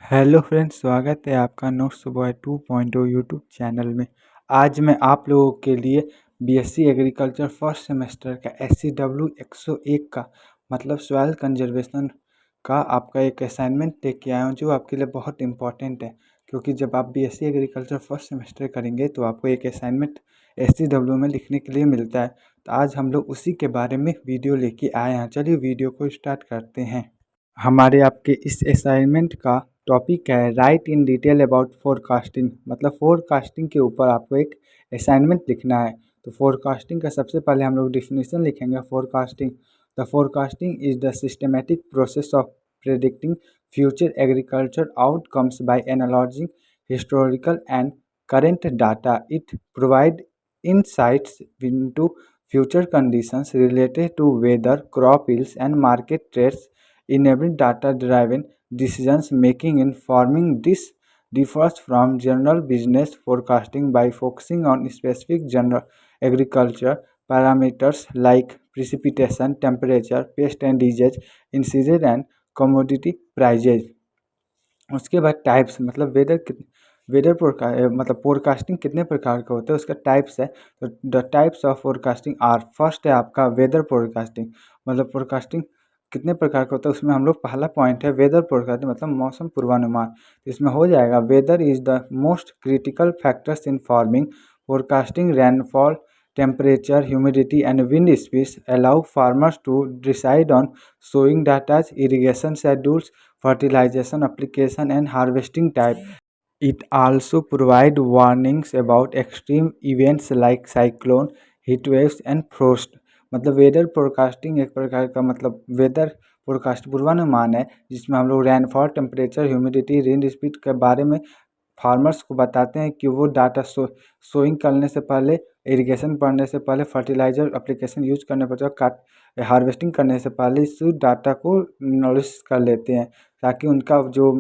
Hello friends, स्वागत है आपका नोट्स बॉय 2.0 यूट्यूब चैनल में। आज मैं आप लोगों के लिए बीएससी एग्रीकल्चर फर्स्ट सेमेस्टर का SCW 101 का मतलब सॉइल कंजर्वेशन का आपका एक असाइनमेंट लेके आया हूँ, जो आपके लिए बहुत इंपॉर्टेंट है। क्योंकि जब आप बीएससी एग्रीकल्चर फर्स्ट सेमेस्टर करेंगे तो आपको एक असाइनमेंट SCW में लिखने के लिए मिलता है। तो आज हम लोग उसी के बारे में वीडियो लेके आए हैं। चलिए वीडियो को स्टार्ट करते हैं। हमारे आपके इस असाइनमेंट का टॉपिक है right in detail about forecasting. मतलब फोरकास्टिंग के ऊपर आपको एक असाइनमेंट लिखना है। तो फोरकास्टिंग का सबसे पहले हम लोग डिफिनीशन लिखेंगे। Forecasting, the forecasting is the systematic process of predicting future agriculture outcomes by analysing historical and current data. It provide insights into future conditions related to weather, crop yields, and market trends, enabling data-driven decisions making in farming. This differs from general business forecasting by focusing on specific general agriculture parameters like precipitation, temperature, pest and disease, incidence and commodity prices. उसके बाद types, मतलब weather मतलब forecasting कितने प्रकार का होता है, उसका टाइप्स है। तो the types of forecasting are, first है आपका वेदर फोरकास्टिंग। मतलब फोरकास्टिंग कितने प्रकार का होता है, उसमें हम लोग पहला पॉइंट है वेदर फोरकास्टिंग मतलब मौसम पूर्वानुमान। तो इसमें हो जाएगा weather is the most critical factors in farming. Forecasting rainfall, temperature, humidity and wind speeds allow farmers to decide on sowing data, irrigation schedules, fertilization application and harvesting type. It also provide warnings about extreme events like cyclone, heat waves and frost. मतलब weather forecasting एक प्रकार का मतलब weather forecast पूर्वानुमान है, जिसमें हम लोग rainfall, temperature, humidity, wind speed के बारे में फार्मर्स को बताते हैं कि वो डाटा सोइंग करने से पहले, इरिगेशन पढ़ने से पहले, फर्टिलाइज़र एप्लीकेशन यूज करने पर, काट हार्वेस्टिंग करने से पहले इस डाटा को नॉलेज कर लेते हैं, ताकि उनका जो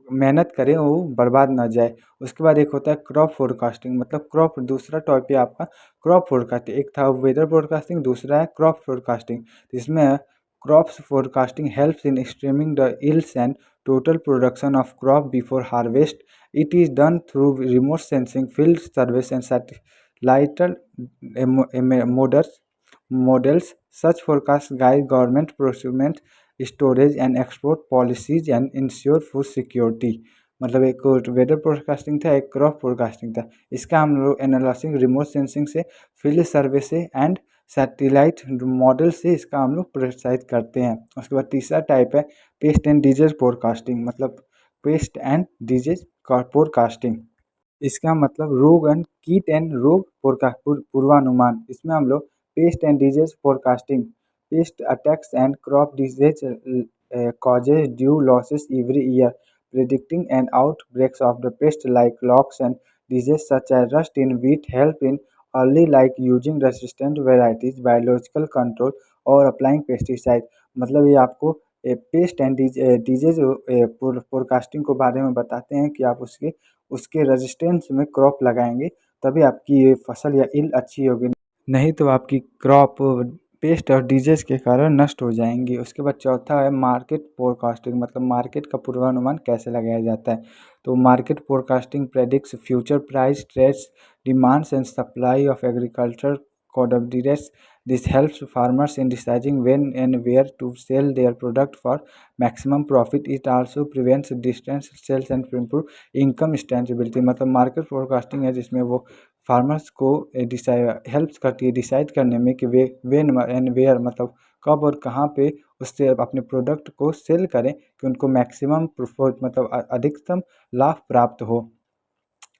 मेहनत करें वो बर्बाद ना जाए। उसके बाद एक होता है क्रॉप फोरकास्टिंग। मतलब क्रॉप, दूसरा टॉपिक है आपका क्रॉप फोरकास्टिंग। एक था वेदर फोरकास्टिंग, दूसरा है क्रॉप फोरकास्टिंग। इसमें crops forecasting helps in estimating the yields and total production of crop before harvest. It is done through remote sensing, field service, and satellite models. Such forecasts guide government procurement, storage, and export policies and ensure food security. मतलब एक weather forecasting था, एक crop forecasting था। इसका हम लोग एनालाइसिंग, remote sensing से, field survey से एंड सैटेलाइट मॉडल से इसका हम लोग प्रोत्साहित करते हैं। उसके बाद तीसरा टाइप है पेस्ट एंड डिजीज फोरकास्टिंग। मतलब पेस्ट एंड डिजीज फोरकास्टिंग, इसका मतलब रोग एंड कीट एंड रोग पूर्वानुमान। इसमें हम लोग paste and disease forecasting, paste attacks and crop disease causes due losses every year, predicting and outbreaks of the pest like locks and disease such as rust in wheat help in early, like using resistant varieties, biological control और applying pesticide। मतलब ये आपको paste and disease forecasting को बारे में बताते हैं कि आप उसके उसके रेजिस्टेंस में क्रॉप लगाएंगे, तभी आपकी ये फसल या ईल अच्छी होगी, नहीं तो आपकी क्रॉप पेस्ट और डिजीज के कारण नष्ट हो जाएंगी। उसके बाद चौथा है मार्केट फोरकास्टिंग। मतलब मार्केट का पूर्वानुमान कैसे लगाया जाता है। तो market forecasting predicts future price, trades, demands and supply of agriculture commodities. This helps farmers in deciding when and where to sell their product for maximum profit. It also prevents distance sales and improve income stability। मतलब market forecasting है जिसमें वो farmers को helps करती है decide करने में कि वे वेन एंड वेयर, मतलब कब और कहाँ पे उससे अपने प्रोडक्ट को सेल करें कि उनको मैक्सिमम प्रॉफिट, मतलब अधिकतम लाभ प्राप्त हो।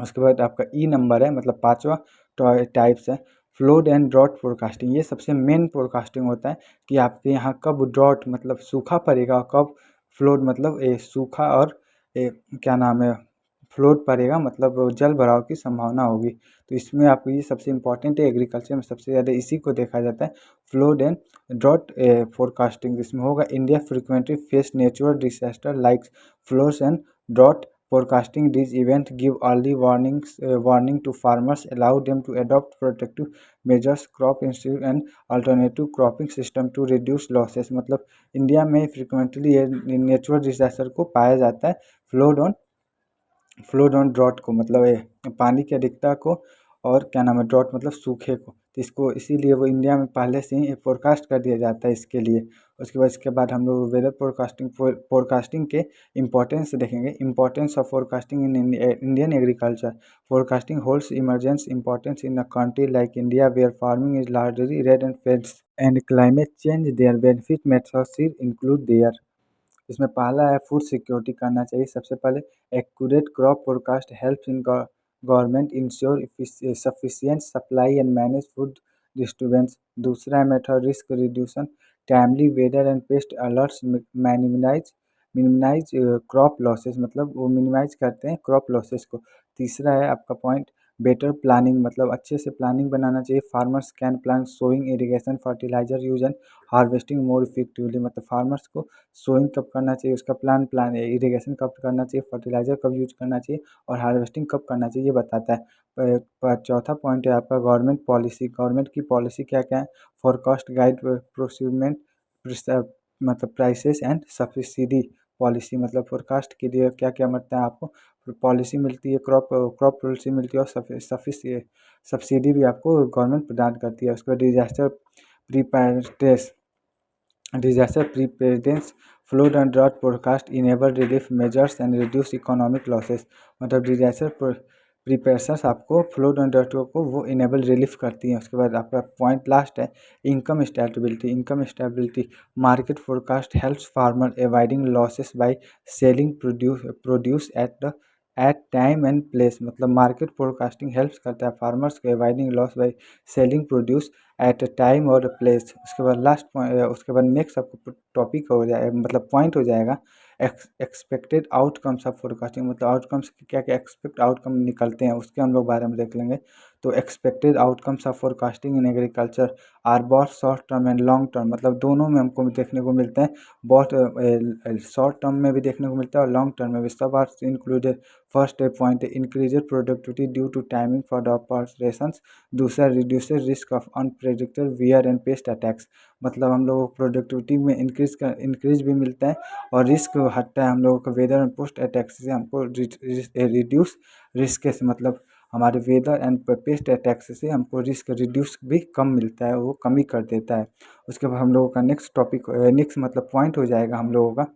उसके बाद आपका ई नंबर है, मतलब पांचवा टाइप्स है फ्लोड एंड ड्रॉट फोरकास्टिंग। ये सबसे मेन फोरकास्टिंग होता है कि आपके यहाँ कब ड्रॉट मतलब सूखा पड़ेगा, कब फ्लोड मतलब सूखा और क्या नाम है फ्लोड पड़ेगा, मतलब जल भराव की संभावना होगी। तो इसमें आपको ये सबसे इम्पोर्टेंट है, एग्रीकल्चर में सबसे ज़्यादा इसी को देखा जाता है, फ्लोड एंड ड्रॉट फोरकास्टिंग। इसमें होगा India frequently face natural disaster like floods and drought Forecasting these events give early warning to farmers, allow them to adopt protective measures, crop insurance and alternative cropping system to reduce losses. मतलब India में frequently ये natural disaster को पाया जाता है। Flowed on drought को मतलब पानी की अधिकता को, और क्या नाम है ड्रॉट मतलब सूखे को, तो इसको इसीलिए वो इंडिया में पहले से ही फोरकास्ट कर दिया जाता है इसके लिए। उसके बाद हम लोग वेदर फोरकास्टिंग के इम्पोर्टेंस देखेंगे। Importance of forecasting in Indian agriculture. Forecasting holds emergence importance in a country like India where farming is largely red and feds and climate change there benefit methods include there. इसमें पहला है food security करना चाहिए सबसे पहले। Accurate crop forecast helps in government ensure sufficient supply and manage food disturbance. दूसरा है method risk reduction. Timely weather and paste alerts minimise minimise crop losses, मतलब वो मिनिमाइज करते हैं क्रॉप लॉसेस को। तीसरा है आपका पॉइंट बेटर प्लानिंग, मतलब अच्छे से प्लानिंग बनाना चाहिए। Farmers can plan sowing irrigation fertiliser use and harvesting more effectively, मतलब फार्मर्स को सोइंग कब करना चाहिए उसका प्लान इरिगेशन कब करना चाहिए, फर्टिलाइजर कब यूज करना चाहिए और हार्वेस्टिंग कब करना चाहिए ये बताता है। चौथा पॉइंट है आपका गवर्नमेंट पॉलिसी। गवर्नमेंट की पॉलिसी क्या क्या है? फोरकास्ट गाइड प्रोक्यूरमेंट मतलब प्राइसेस एंड सब्सिडी पॉलिसी, मतलब फोरकास्ट के लिए क्या क्या मिलता है आपको, पॉलिसी मिलती है, क्रॉप क्रॉप पॉलिसी मिलती है और सब्सिडी भी आपको गवर्नमेंट प्रदान करती है। उसके बाद disaster preparedness, flood and drought forecast enable relief measures and reduce economic losses, मतलब डिजास्टर प्रिपेयर्स आपको फ्लड एंड ड्रॉट को वो इनेबल रिलीफ करती हैं। उसके बाद आपका पॉइंट लास्ट है income stability. Market forecast helps farmer avoiding losses by selling produce at time and place, मतलब मार्केट फोरकास्टिंग हेल्प्स करता है फार्मर्स को avoiding loss by selling produce at a time और प्लेस। उसके बाद उसके बाद नेक्स्ट आपको टॉपिक हो जाए मतलब पॉइंट हो जाएगा एक्सपेक्टेड आउटकम्स ऑफ फोरकास्टिंग, मतलब आउटकम्स क्या क्या एक्सपेक्ट आउटकम निकलते हैं उसके हम लोग बारे में देख लेंगे। तो expected outcomes of forecasting in agriculture are both short term and long term, मतलब दोनों में हमको देखने को मिलते हैं। बहुत शॉर्ट टर्म में भी देखने को मिलता है और लॉन्ग टर्म में भी, सब आर इंक्लूडेड। फर्स्ट पॉइंट है increased productivity due to timing for the operations. दूसरा reduced risk of unpredicted weather and pest attacks, मतलब हम लोगों को प्रोडक्टिविटी में इंक्रीज भी मिलता है और रिस्क हटता है हम लोगों को वेदर एंड पोस्ट अटैक्स से, हमको रिड्यूस रिस्क से, मतलब हमारे वेदर एंड पेस्ट अटैक्स से हमको रिस्क रिड्यूस भी कम मिलता है, वो कमी कर देता है। उसके बाद हम लोगों का नेक्स्ट मतलब पॉइंट हो जाएगा हम लोगों का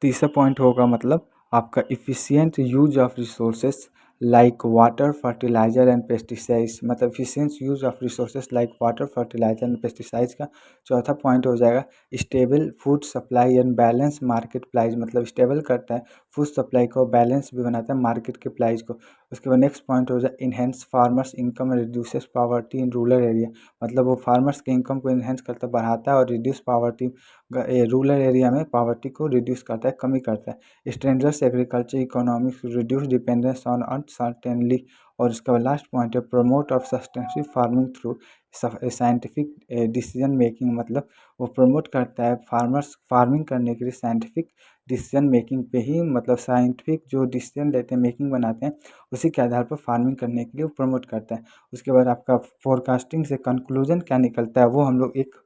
तीसरा पॉइंट होगा, मतलब आपका efficient use of resources like water fertiliser and pesticides, मतलब efficient use of resources like water fertiliser and pesticides का चौथा पॉइंट हो जाएगा stable food supply and balance market price, मतलब स्टेबल करता है फूड सप्लाई को, बैलेंस भी बनाता है मार्केट के प्राइस को। उसके बाद नेक्स्ट पॉइंट हो जाए enhance farmers income reduces poverty in rural area, मतलब वो फार्मर्स के इनकम को इनहेंस करता है, बढ़ाता है और रिड्यूस पॉवर्टी रूरल एरिया में पॉवर्टी को रिड्यूस करता है, कमी करता है। Strangers agriculture economics reduce dependence on uncertainly. और उसका लास्ट पॉइंट है promote of sustainable farming through scientific decision making, मतलब वो प्रमोट करता है फार्मर्स फार्मिंग करने के लिए साइंटिफिक डिसीजन मेकिंग पे ही, मतलब साइंटिफिक जो डिसीजन लेते हैं मेकिंग बनाते हैं उसी के आधार पर फार्मिंग करने के लिए वो प्रमोट करता है। उसके बाद आपका फोरकास्टिंग से कंक्लूजन क्या निकलता है वो हम लोग एक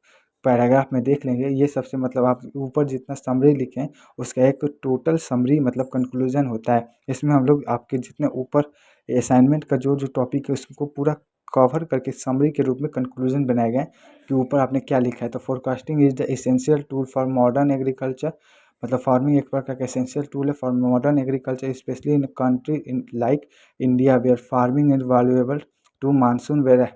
पैराग्राफ में देख लेंगे। ये सबसे मतलब आप ऊपर जितना समरी लिखें उसका एक टोटल समरी मतलब कंक्लूजन होता है। इसमें हम लोग आपके जितने ऊपर असाइनमेंट का जो जो टॉपिक है उसको पूरा कवर करके समरी के रूप में कंक्लूजन बनाए गए हैं कि ऊपर आपने क्या लिखा है। तो forecasting is the essential tool for modern agriculture, मतलब फार्मिंग एक प्रकार का एसेंशियल टूल है for modern agriculture specially in country in like India where farming is valuable to monsoon where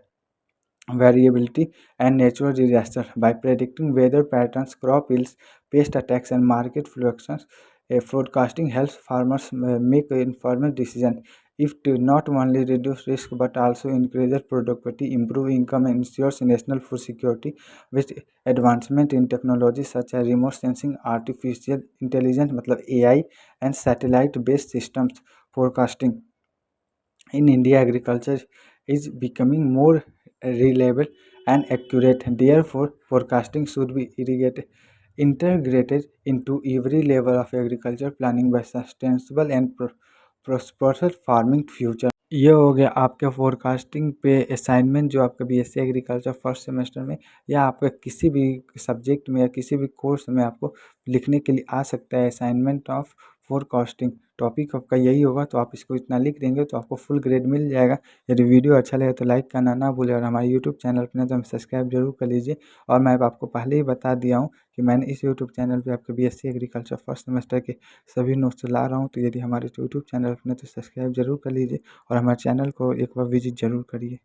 variability and natural disaster. By predicting weather patterns, crop yields, pest attacks, and market fluctuations, a forecasting helps farmers make informed decisions. If to not only reduce risk but also increases productivity, improve income, and ensures national food security. With advancement in technology such as remote sensing, artificial intelligence मतलब AI, and satellite-based systems, forecasting in India agriculture is becoming more reliable and accurate. Therefore, forecasting should be irrigated integrated into every level of agriculture planning by sustainable and prosperous farming future। ये हो गया आपके forecasting पे assignment जो आपका BSc agriculture first semester में या आपका किसी भी सब्जेक्ट में या किसी भी कोर्स में आपको लिखने के लिए आ सकता है। असाइनमेंट ऑफ फोरकास्टिंग टॉपिक आपका यही होगा, तो आप इसको इतना लिख देंगे तो आपको फुल ग्रेड मिल जाएगा। यदि वीडियो अच्छा लगे तो लाइक करना ना भूलें और हमारे यूट्यूब चैनल पर तो सब्सक्राइब जरूर कर लीजिए। और मैं आपको पहले ही बता दिया हूँ कि मैंने इस यूट्यूब चैनल पे आपके बीएससी एग्रीकल्चर फर्स्ट सेमेस्टर के सभी नोट्स ला रहा हूँ। तो यदि हमारे यूट्यूब चैनल पर तो सब्सक्राइब जरूर कर लीजिए और हमारे चैनल को एक बार विजिट ज़रूर करिए।